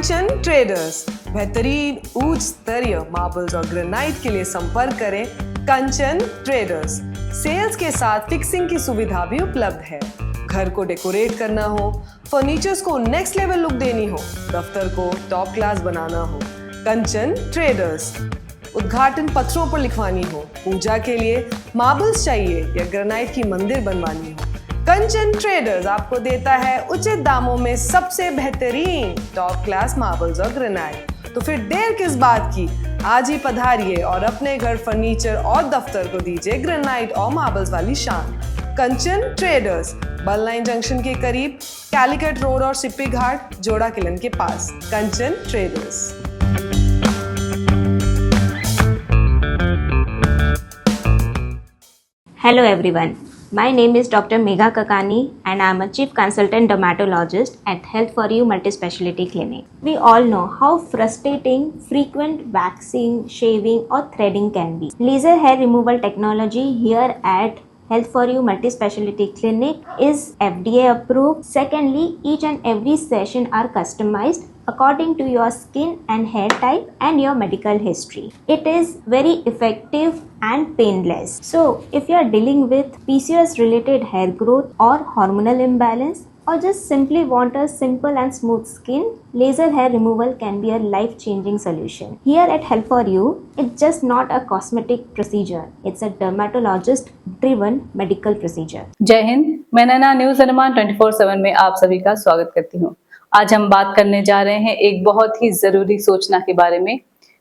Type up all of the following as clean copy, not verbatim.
कंचन traders, बेहतरीन उच्च स्तरीय मार्बल्स और ग्रेनाइट के लिए संपर्क करें कंचन ट्रेडर्स। सेल्स के साथ फिक्सिंग की सुविधा भी उपलब्ध है। घर को डेकोरेट करना हो, फर्नीचर्स को नेक्स्ट लेवल लुक देनी हो, दफ्तर को टॉप क्लास बनाना हो, कंचन ट्रेडर्स। उद्घाटन पत्रों पर लिखवानी हो, पूजा के लिए मार्बल्स चाहिए या ग्रेनाइट की मंदिर बनवानी हो, कंचन ट्रेडर्स आपको देता है उचित दामों में सबसे बेहतरीन टॉप क्लास मार्बल्स और ग्रेनाइट। तो फिर देर किस बात की, आज ही पधारिए और अपने घर फर्नीचर और दफ्तर को दीजिए ग्रेनाइट और मार्बल्स वाली शान। कंचन ट्रेडर्स, बल लाइन जंक्शन के करीब, कैलिकट रोड और सिप्पी घाट, जोड़ा किलन के पास। कंचन traders. Hello everyone, my name is Dr. Megha Kakani and I am a Chief Consultant Dermatologist at Health For You Multispeciality Clinic. We all know how frustrating frequent waxing, shaving or threading can be. Laser hair removal technology here at Health For You Multispeciality Clinic is FDA approved. Secondly, each and every session are customized according to your skin and hair type and your medical history. It is very effective and painless. So, if you are dealing with PCOS related hair growth or hormonal imbalance or just simply want a simple and smooth skin, laser hair removal can be a life-changing solution. Here at Health For You, it's just not a cosmetic procedure. It's a dermatologist-driven medical procedure. जय हिंद, मैं नैना news अनुमान 24/7 में आप सभी का स्वागत करती हूँ। आज हम बात करने जा रहे हैं एक बहुत ही जरूरी सूचना के बारे में।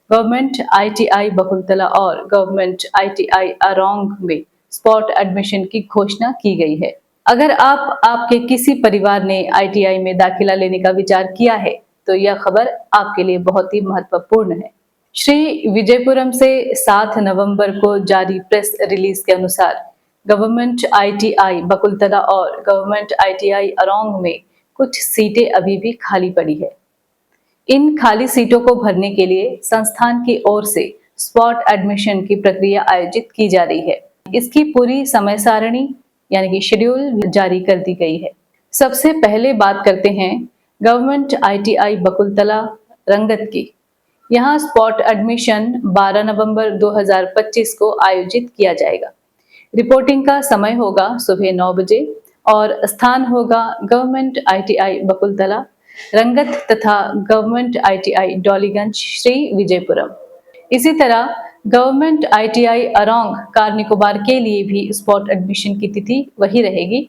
गवर्नमेंट ITI बकुलतला और गवर्नमेंट ITI अरोंग में स्पॉट एडमिशन की घोषणा की गई है। अगर आपके किसी परिवार ने ITI में दाखिला लेने का विचार किया है तो यह खबर आपके लिए बहुत ही महत्वपूर्ण है। श्री विजयपुरम से 7 नवंबर को जारी प्रेस रिलीज के अनुसार गवर्नमेंट ITI बकुलतला और गवर्नमेंट ITI अरोंग में कुछ सीटें अभी भी खाली पड़ी है। इन खाली सीटों को भरने के लिए संस्थान की ओर से स्पॉट एडमिशन की प्रक्रिया आयोजित की जा रही है। इसकी पूरी समय सारणी यानी कि शेड्यूल जारी कर दी गई है। सबसे पहले बात करते हैं गवर्नमेंट ITI बकुलतला रंगत की। यहाँ स्पॉट एडमिशन 12 नवंबर 2025 को आयोजित किया जाएगा। रिपोर्टिंग का समय होगा सुबह 9 बजे और स्थान होगा गवर्नमेंट ITI बकुलतला रंगत तथा गवर्नमेंट ITI डॉलीगंज श्री विजयपुरम। इसी तरह government ITI Arong car Nicobar के लिए भी स्पॉट एडमिशन की तिथि वही रहेगी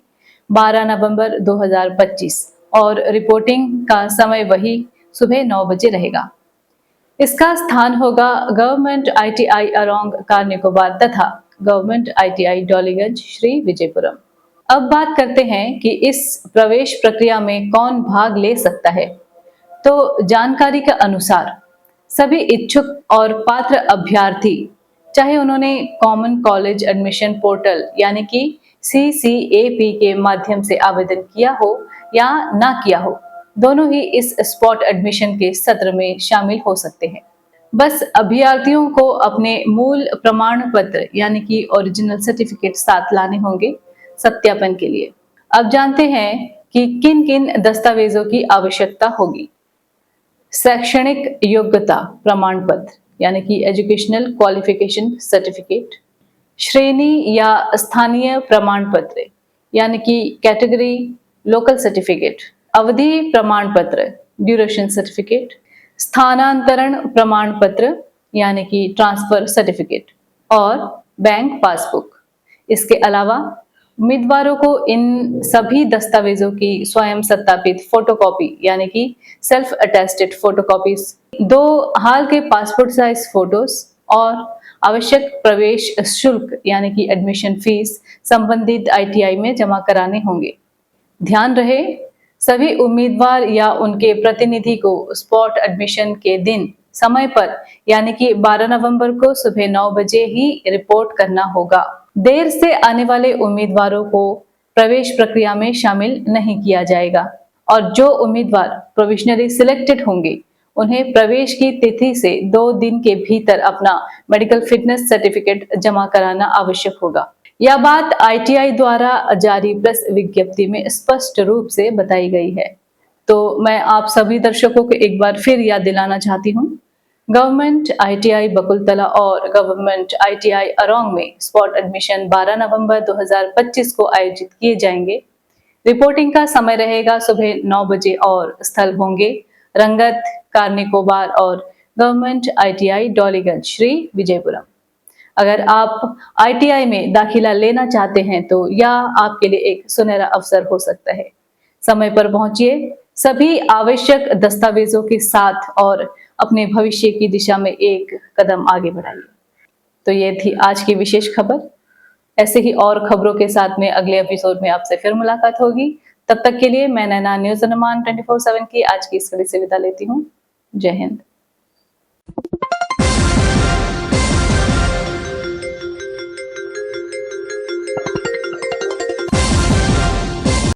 12 नवंबर 2025 और रिपोर्टिंग का समय वही सुबह 9 बजे रहेगा। इसका स्थान होगा government ITI Arong car Nicobar तथा गवर्नमेंट ITI डॉलीगंज श्री विजयपुरम। अब बात करते हैं कि इस प्रवेश प्रक्रिया में कौन भाग ले सकता है। तो जानकारी के अनुसार सभी इच्छुक और पात्र अभ्यर्थी, चाहे उन्होंने कॉमन कॉलेज एडमिशन पोर्टल यानी कि CCAP के माध्यम से आवेदन किया हो या ना किया हो, दोनों ही इस स्पॉट एडमिशन के सत्र में शामिल हो सकते हैं। बस अभ्यर्थियों को अपने मूल प्रमाण पत्र यानी कि ओरिजिनल सर्टिफिकेट साथ लाने होंगे सत्यापन के लिए। अब जानते हैं कि किन किन दस्तावेजों की आवश्यकता होगी। शैक्षणिक योग्यता प्रमाण पत्र यानी कि एजुकेशनल क्वालिफिकेशन सर्टिफिकेट, श्रेणी या स्थानीय प्रमाण पत्र यानी कि कैटेगरी लोकल सर्टिफिकेट, अवधि प्रमाण पत्र ड्यूरेशन सर्टिफिकेट, स्थानांतरण प्रमाण पत्र यानी कि ट्रांसफर सर्टिफिकेट और बैंक पासबुक। इसके अलावा उम्मीदवारों को इन सभी दस्तावेजों की स्वयं सत्यापित फोटोकॉपी यानी कि सेल्फ अटेस्टेड फोटोकॉपीज, 2 हाल के पासपोर्ट साइज फोटोज और आवश्यक प्रवेश शुल्क यानी कि एडमिशन फीस संबंधित ITI में जमा कराने होंगे। ध्यान रहे, सभी उम्मीदवार या उनके प्रतिनिधि को स्पॉट एडमिशन के दिन समय पर यानी कि 12 नवंबर को सुबह 9 बजे ही रिपोर्ट करना होगा। देर से आने वाले उम्मीदवारों को प्रवेश प्रक्रिया में शामिल नहीं किया जाएगा और जो उम्मीदवार प्रोविजनली सिलेक्टेड होंगे उन्हें प्रवेश की तिथि से 2 दिन के भीतर अपना मेडिकल फिटनेस सर्टिफिकेट जमा कराना आवश्यक होगा। यह बात ITI द्वारा जारी प्रेस विज्ञप्ति में स्पष्ट रूप से बताई गई है। तो मैं आप सभी दर्शकों को एक बार फिर याद दिलाना चाहती हूँ, गवर्नमेंट ITI बकुलतला और गवर्नमेंट ITI अरोंग में स्पॉट एडमिशन 12 नवंबर 2025 को आयोजित किए जाएंगे। रिपोर्टिंग का समय रहेगा सुबह 9 बजे और स्थल होंगे रंगत, कारनिकोबार और गवर्नमेंट ITI डॉलीगंज, श्री विजयपुरम। अगर आप ITI में दाखिला लेना चाहते हैं तो यह आपके लिए एक सुनहरा अवसर हो सकता है। समय पर पहुंचिए, सभी आवश्यक दस्तावेजों के साथ और अपने भविष्य की दिशा में एक कदम आगे बढ़ाइए। तो ये थी आज की विशेष खबर। ऐसे ही और खबरों के साथ में अगले एपिसोड में आपसे फिर मुलाकात होगी। तब तक के लिए मैं नैना न्यूज़ अनुमान 24/7 की आज की इस कड़ी से विदा लेती हूँ। जय हिंद।